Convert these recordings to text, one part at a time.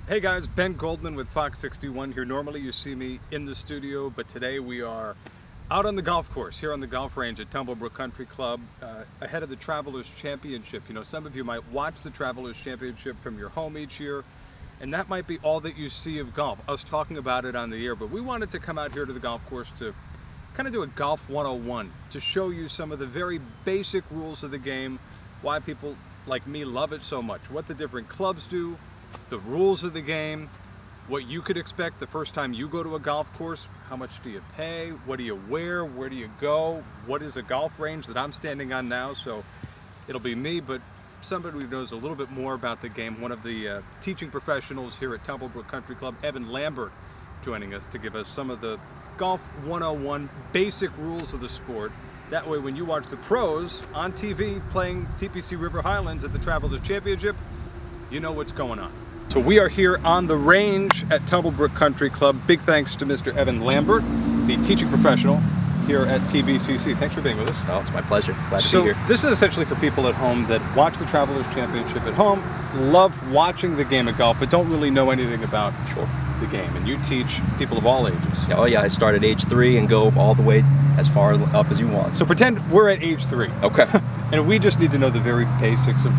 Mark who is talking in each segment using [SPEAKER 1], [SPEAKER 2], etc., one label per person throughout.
[SPEAKER 1] Hey guys, Ben Goldman with FOX61 here. Normally you see me in the studio, but today we are out on the golf course here on the golf range at Tumble Brook Country Club ahead of the Travelers Championship. You know, some of you might watch the Travelers Championship from your home each year, and that might be all that you see of golf, us talking about it on the air, but we wanted to come out here to the golf course to kind of do a golf 101, to show you some of the very basic rules of the game, why people like me love it so much, what the different clubs do, the rules of the game, what you could expect the first time you go to a golf course. How much do you pay? What do you wear? Where do you go? What is a golf range that I'm standing on now? So it'll be me, but somebody who knows a little bit more about the game, one of the teaching professionals here at Tumble Brook Country Club, Evan Lambert, joining us to give us some of the golf 101 basic rules of the sport. That way when you watch the pros on TV playing TPC River Highlands at the Travelers Championship, you know what's going on. So we are here on the range at Tumble Brook Country Club. Big thanks to Mr. Evan Lambert, the teaching professional here at TBCC. Thanks for being with us.
[SPEAKER 2] Oh, it's my pleasure. Glad to be here.
[SPEAKER 1] This is essentially for people at home that watch the Travelers Championship at home, love watching the game of golf, but don't really know anything about the game. And you teach people of all ages.
[SPEAKER 2] Oh yeah, I start at age 3 and go all the way as far up as you want.
[SPEAKER 1] So pretend we're at age 3.
[SPEAKER 2] Okay.
[SPEAKER 1] And we just need to know the very basics of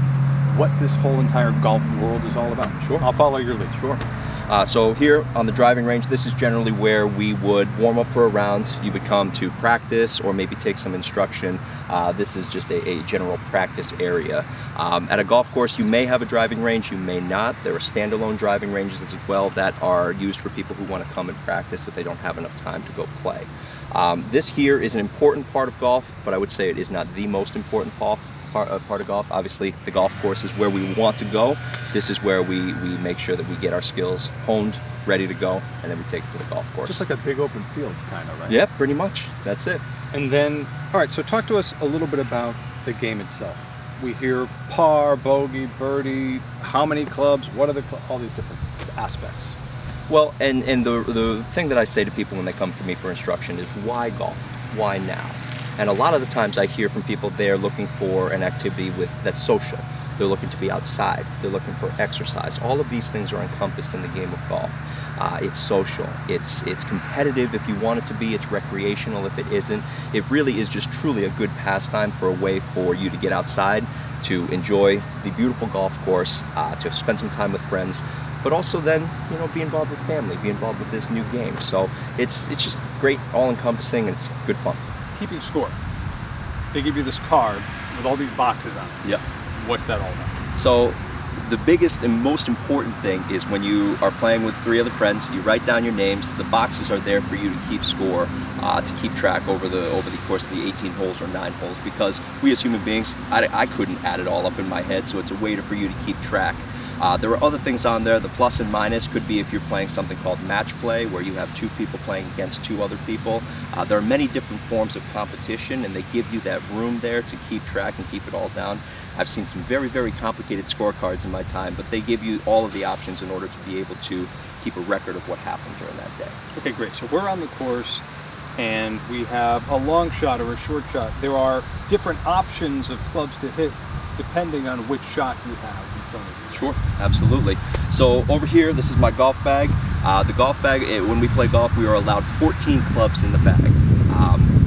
[SPEAKER 1] what this whole entire golf world is all about.
[SPEAKER 2] Sure.
[SPEAKER 1] I'll follow your lead.
[SPEAKER 2] Sure. So here on the driving range, this is generally where we would warm up for a round. You would come to practice or maybe take some instruction. This is just a general practice area. At a golf course, you may have a driving range, you may not. There are standalone driving ranges as well that are used for people who want to come and practice if they don't have enough time to go play. This here is an important part of golf, but I would say it is not the most important part of golf. Obviously, the golf course is where we want to go. This is where we make sure that we get our skills honed, ready to go, and then we take it to the golf course.
[SPEAKER 1] Just like a big open field, kind of, right?
[SPEAKER 2] Yeah, pretty much. That's it.
[SPEAKER 1] And then, all right, so talk to us a little bit about the game itself. We hear par, bogey, birdie, how many clubs, what are all these different aspects?
[SPEAKER 2] Well, and the thing that I say to people when they come to me for instruction is, why golf? Why now? And a lot of the times I hear from people they're looking for an activity that's social. They're looking to be outside. They're looking for exercise. All of these things are encompassed in the game of golf. It's social. It's competitive if you want it to be. It's recreational if it isn't. It really is just truly a good pastime for a way for you to get outside, to enjoy the beautiful golf course, to spend some time with friends, but also then, you know, be involved with family, be involved with this new game. So it's just great, all-encompassing, and it's good fun.
[SPEAKER 1] Keeping score. They give you this card with all these boxes on it.
[SPEAKER 2] Yep.
[SPEAKER 1] What's that all about?
[SPEAKER 2] So the biggest and most important thing is when you are playing with 3 other friends, you write down your names. The boxes are there for you to keep score, to keep track over the course of the 18 holes or 9 holes, because we as human beings, I couldn't add it all up in my head, so it's a way for you to keep track. There are other things on there. The plus and minus could be if you're playing something called match play, where you have 2 people playing against 2 other people. There are many different forms of competition, and they give you that room there to keep track and keep it all down. I've seen some very, very complicated scorecards in my time, but they give you all of the options in order to be able to keep a record of what happened during that day.
[SPEAKER 1] Okay, great. So we're on the course, and we have a long shot or a short shot. There are different options of clubs to hit depending on which shot you have in front of you.
[SPEAKER 2] Sure, absolutely. So over here, this is my golf bag. The golf bag, when we play golf, we are allowed 14 clubs in the bag.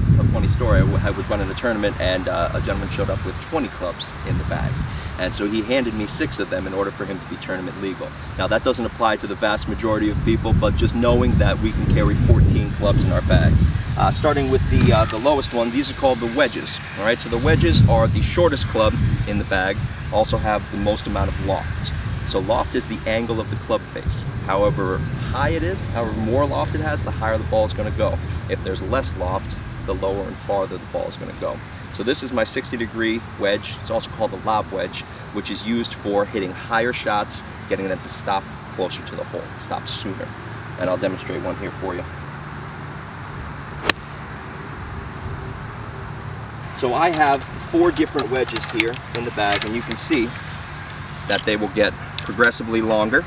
[SPEAKER 2] It's a funny story. I was running a tournament, and a gentleman showed up with 20 clubs in the bag. And so he handed me 6 of them in order for him to be tournament legal. Now that doesn't apply to the vast majority of people, but just knowing that we can carry 14 clubs in our bag. Starting with the lowest one, these are called the wedges. All right, so the wedges are the shortest club in the bag, also have the most amount of loft. So loft is the angle of the club face. However high it is, however more loft it has, the higher the ball is going to go. If there's less loft, the lower and farther the ball is going to go. So this is my 60-degree wedge. It's also called the lob wedge, which is used for hitting higher shots, getting them to stop closer to the hole, stop sooner. And I'll demonstrate one here for you. So I have 4 different wedges here in the bag, and you can see that they will get progressively longer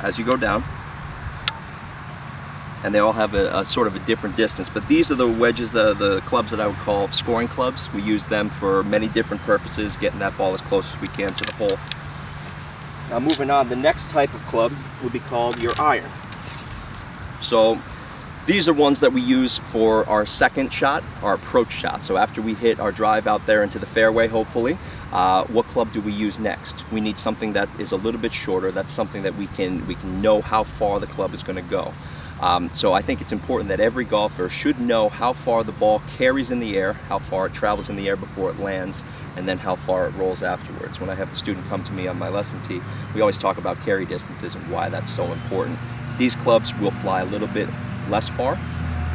[SPEAKER 2] as you go down. And they all have a sort of a different distance. But these are the wedges, the clubs that I would call scoring clubs. We use them for many different purposes, getting that ball as close as we can to the hole. Now moving on, the next type of club would be called your iron. So these are ones that we use for our second shot, our approach shot. So after we hit our drive out there into the fairway, hopefully, what club do we use next? We need something that is a little bit shorter. That's something that we can know how far the club is going to go. So I think it's important that every golfer should know how far the ball carries in the air, how far it travels in the air before it lands, and then how far it rolls afterwards. When I have a student come to me on my lesson tee, we always talk about carry distances and why that's so important. These clubs will fly a little bit less far,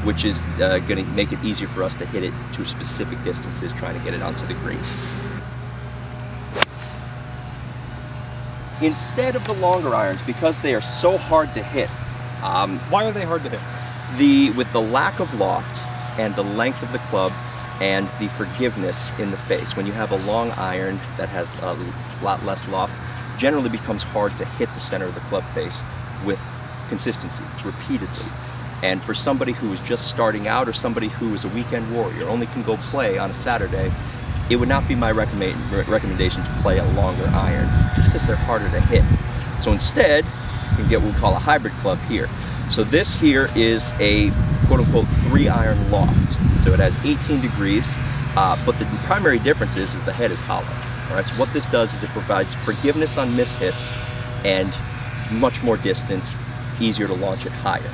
[SPEAKER 2] which is going to make it easier for us to hit it to specific distances, trying to get it onto the green. Instead of the longer irons, because they are so hard to hit.
[SPEAKER 1] Why are they hard to hit?
[SPEAKER 2] With the lack of loft and the length of the club and the forgiveness in the face, when you have a long iron that has a lot less loft, generally becomes hard to hit the center of the club face with consistency, repeatedly. And for somebody who is just starting out, or somebody who is a weekend warrior, only can go play on a Saturday, it would not be my recommendation to play a longer iron, just because they're harder to hit. So instead, you can get what we call a hybrid club here. So this here is a quote-unquote 3-iron loft. So it has 18 degrees, but the primary difference is the head is hollow. All right, so what this does is it provides forgiveness on miss hits and much more distance, easier to launch it higher.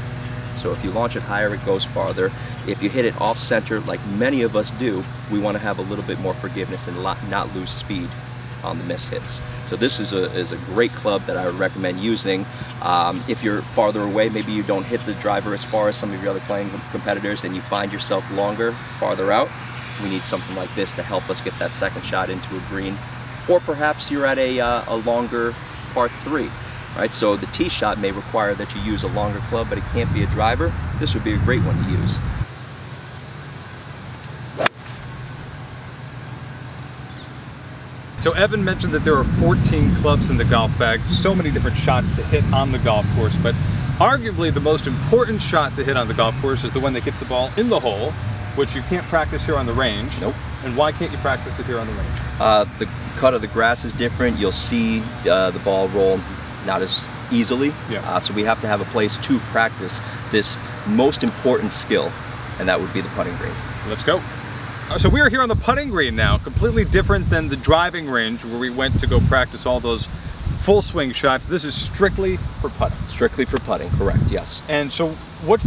[SPEAKER 2] So if you launch it higher, it goes farther. If you hit it off center, like many of us do, we want to have a little bit more forgiveness and not lose speed on the miss hits. So this is a great club that I would recommend using. If you're farther away, maybe you don't hit the driver as far as some of your other playing competitors, and you find yourself longer, farther out, we need something like this to help us get that second shot into a green. Or perhaps you're at a longer par 3. Right, so the tee shot may require that you use a longer club, but it can't be a driver. This would be a great one to use.
[SPEAKER 1] So Evan mentioned that there are 14 clubs in the golf bag, so many different shots to hit on the golf course, but arguably the most important shot to hit on the golf course is the one that gets the ball in the hole, which you can't practice here on the range.
[SPEAKER 2] Nope.
[SPEAKER 1] And why can't you practice it here on the range?
[SPEAKER 2] The cut of the grass is different. You'll see the ball roll not as easily.
[SPEAKER 1] Yeah.
[SPEAKER 2] So we have to have a place to practice this most important skill, and that would be the putting green.
[SPEAKER 1] Let's go. So we are here on the putting green now, completely different than the driving range where we went to go practice all those full swing shots. This is strictly for putting.
[SPEAKER 2] Strictly for putting, correct, yes.
[SPEAKER 1] And so what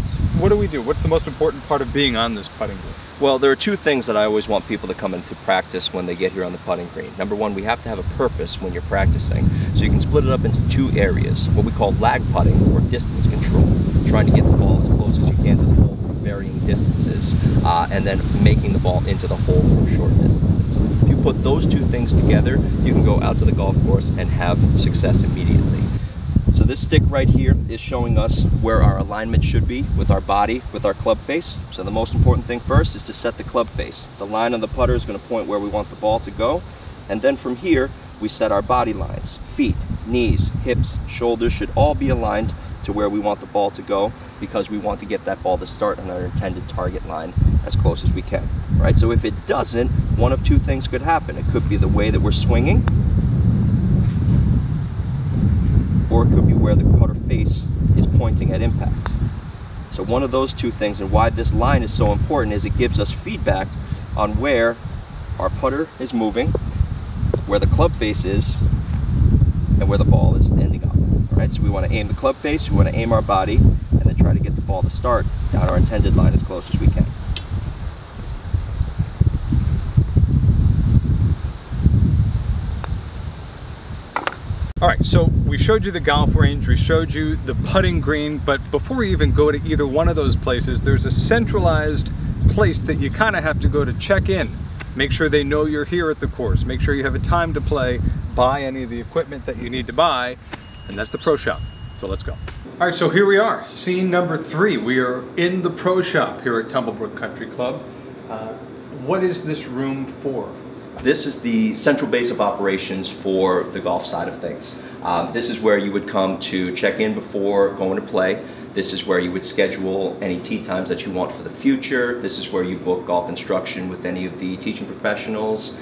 [SPEAKER 1] do we do? What's the most important part of being on this putting green?
[SPEAKER 2] Well, there are two things that I always want people to come into practice when they get here on the putting green. Number one, we have to have a purpose when you're practicing. So you can split it up into two areas, what we call lag putting or distance control, trying to get the ball as close as you can to the hole from varying distances, and then making the ball into the hole from short distances. If you put those two things together, you can go out to the golf course and have success immediately. So this stick right here is showing us where our alignment should be with our body, with our club face. So the most important thing first is to set the club face. The line on the putter is going to point where we want the ball to go. And then from here, we set our body lines. Feet, knees, hips, shoulders should all be aligned to where we want the ball to go, because we want to get that ball to start on our intended target line as close as we can. Right? So if it doesn't, one of two things could happen. It could be the way that we're swinging, or it could be where the putter face is pointing at impact. So one of those two things, and why this line is so important, is it gives us feedback on where our putter is moving, where the club face is, and where the ball is ending up. All right, so we want to aim the club face, we want to aim our body, and then try to get the ball to start down our intended line as close as we can.
[SPEAKER 1] All right, so we showed you the golf range, we showed you the putting green, but before we even go to either one of those places, there's a centralized place that you kind of have to go to check in. Make sure they know you're here at the course. Make sure you have a time to play, buy any of the equipment that you need to buy, and that's the pro shop. So let's go. All right, so here we are, scene number 3. We are in the pro shop here at Tumble Brook Country Club. What is this room for?
[SPEAKER 2] This is the central base of operations for the golf side of things. This is where you would come to check in before going to play. This is where you would schedule any tee times that you want for the future. This is where you book golf instruction with any of the teaching professionals.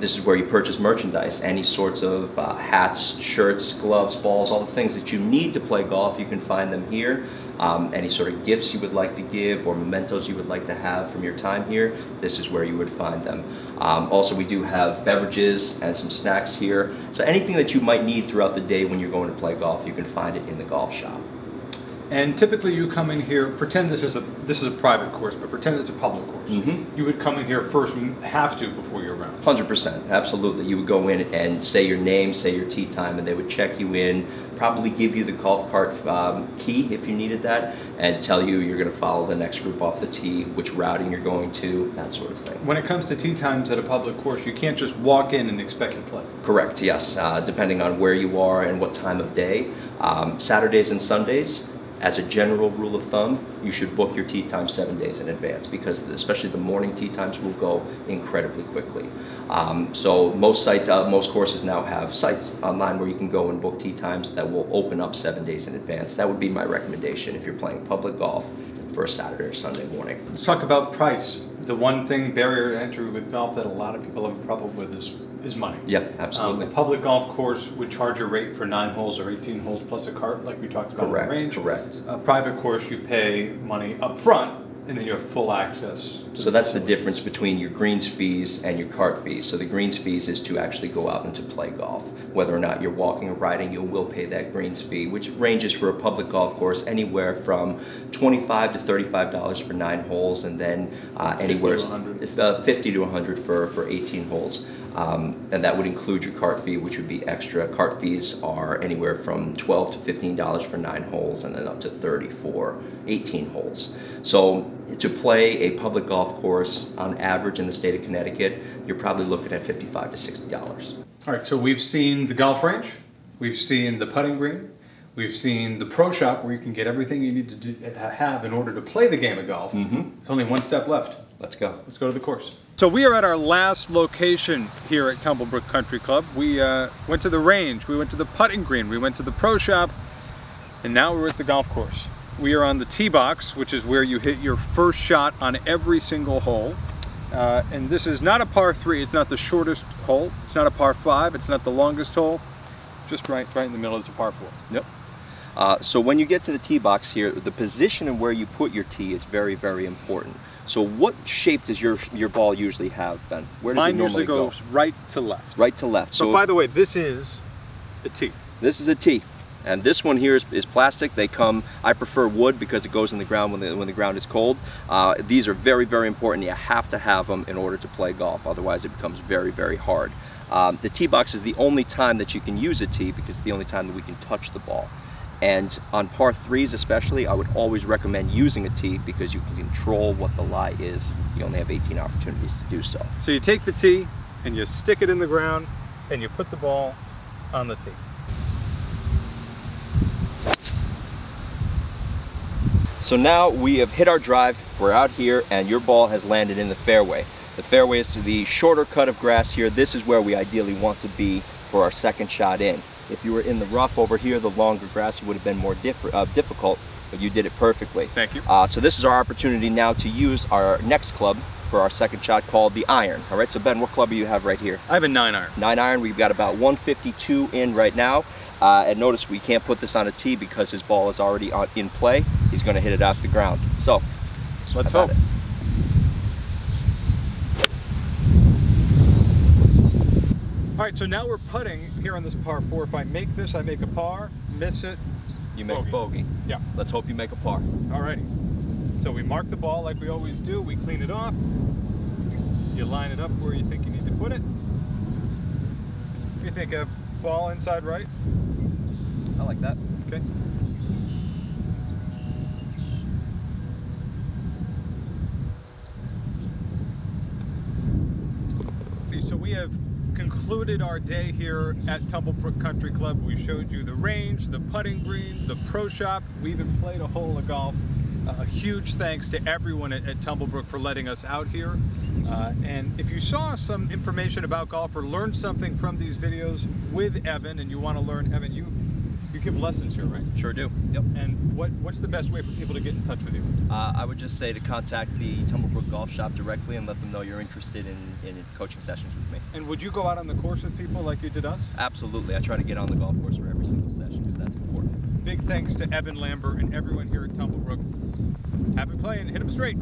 [SPEAKER 2] This is where you purchase merchandise, any sorts of hats, shirts, gloves, balls, all the things that you need to play golf. You can find them here. Any sort of gifts you would like to give or mementos you would like to have from your time here, this is where you would find them. Also, we do have beverages and some snacks here. So anything that you might need throughout the day when you're going to play golf, you can find it in the golf shop.
[SPEAKER 1] And typically you come in here, pretend this is a private course, but pretend it's a public course.
[SPEAKER 2] Mm-hmm.
[SPEAKER 1] You would come in here first, have to, before you're around.
[SPEAKER 2] 100%, absolutely. You would go in and say your name, say your tee time, and they would check you in, probably give you the golf cart key if you needed that, and tell you you're going to follow the next group off the tee, which routing you're going to, that sort of thing.
[SPEAKER 1] When it comes to tee times at a public course, you can't just walk in and expect to play.
[SPEAKER 2] Correct, yes, depending on where you are and what time of day. Saturdays and Sundays, as a general rule of thumb, you should book your tee time 7 days in advance, because especially the morning tee times will go incredibly quickly. So most courses now have sites online where you can go and book tee times that will open up 7 days in advance. That would be my recommendation if you're playing public golf for a Saturday or Sunday morning.
[SPEAKER 1] Let's talk about price. The one barrier to entry with golf that a lot of people have a problem with is money.
[SPEAKER 2] Yep, absolutely.
[SPEAKER 1] A public golf course would charge a rate for 9 holes or 18 holes plus a cart, like we talked about.
[SPEAKER 2] Correct,
[SPEAKER 1] in the range.
[SPEAKER 2] correct.
[SPEAKER 1] A private course, you pay money up front, and then you have full access.
[SPEAKER 2] So that's the difference between your greens fees and your cart fees. So the greens fees is to actually go out and to play golf. Whether or not you're walking or riding, you will pay that greens fee, which ranges for a public golf course anywhere from $25 to $35 for 9 holes, and then anywhere 50 to 100 for 18 holes. And that would include your cart fee, which would be extra. Cart fees are anywhere from $12 to $15 for 9 holes, and then up to $30 for 18 holes. So to play a public golf course on average in the state of Connecticut, you're probably looking at $55 to $60.
[SPEAKER 1] All right, so we've seen the golf range, we've seen the putting green, we've seen the pro shop where you can get everything you need to have in order to play the game of golf. Mm-hmm. There's only one step left.
[SPEAKER 2] Let's go.
[SPEAKER 1] Let's go to the course. So we are at our last location here at Tumble Brook Country Club. We went to the range, we went to the putting green, we went to the pro shop, and now we're at the golf course. We are on the tee box, which is where you hit your first shot on every single hole. And this is not a par 3, it's not the shortest hole, it's not a par 5, it's not the longest hole, just right in the middle is a par 4.
[SPEAKER 2] Yep. So when you get to the tee box here, the position and where you put your tee is very, very important. So what shape does your ball usually have, Ben? Where does
[SPEAKER 1] Mine
[SPEAKER 2] it normally
[SPEAKER 1] usually goes right to left.
[SPEAKER 2] Right to left.
[SPEAKER 1] So by the way, this is a tee.
[SPEAKER 2] This is a tee. And this one here is plastic. They come, I prefer wood because it goes in the ground when the ground is cold. These are very, very important. You have to have them in order to play golf. Otherwise it becomes very, very hard. The tee box is the only time that you can use a tee because it's the only time that we can touch the ball. And on par 3s especially, I would always recommend using a tee because you can control what the lie is. You only have 18 opportunities to do so.
[SPEAKER 1] So you take the tee and you stick it in the ground and you put the ball on the tee.
[SPEAKER 2] So now we have hit our drive, we're out here, and your ball has landed in the fairway. The fairway is to the shorter cut of grass here. This is where we ideally want to be for our second shot in. If you were in the rough over here, the longer grass would have been more difficult, but you did it perfectly.
[SPEAKER 1] Thank you.
[SPEAKER 2] So this is our opportunity now to use our next club for our second shot, called the iron. All right, so Ben, what club do you have right here?
[SPEAKER 1] I have a 9-iron.
[SPEAKER 2] 9-iron, we've got about 152 in right now. And notice we can't put this on a tee because his ball is already in play. He's going to hit it off the ground. So,
[SPEAKER 1] let's hope. All right, so now we're putting here on this par 4. If I make this, I make a par. Miss it,
[SPEAKER 2] you make a bogey.
[SPEAKER 1] Yeah.
[SPEAKER 2] Let's hope you make a par.
[SPEAKER 1] All righty. So we mark the ball like we always do. We clean it off. You line it up where you think you need to put it. You think a ball inside right?
[SPEAKER 2] I like that.
[SPEAKER 1] Okay. So we have concluded our day here at Tumble Brook Country Club. We showed you the range, the putting green, the pro shop. We even played a hole of golf. A huge thanks to everyone at Tumble Brook for letting us out here. And if you saw some information about golf or learned something from these videos with Evan, and you want to learn, Evan, you You give lessons here, right?
[SPEAKER 2] Sure do. Yep.
[SPEAKER 1] And what's the best way for people to get in touch with you?
[SPEAKER 2] I would just say to contact the Tumblebrook Golf Shop directly and let them know you're interested in coaching sessions with me.
[SPEAKER 1] And would you go out on the course with people like you did us?
[SPEAKER 2] Absolutely. I try to get on the golf course for every single session because that's important.
[SPEAKER 1] Big thanks to Evan Lambert and everyone here at Tumblebrook. Have it playing, hit them straight.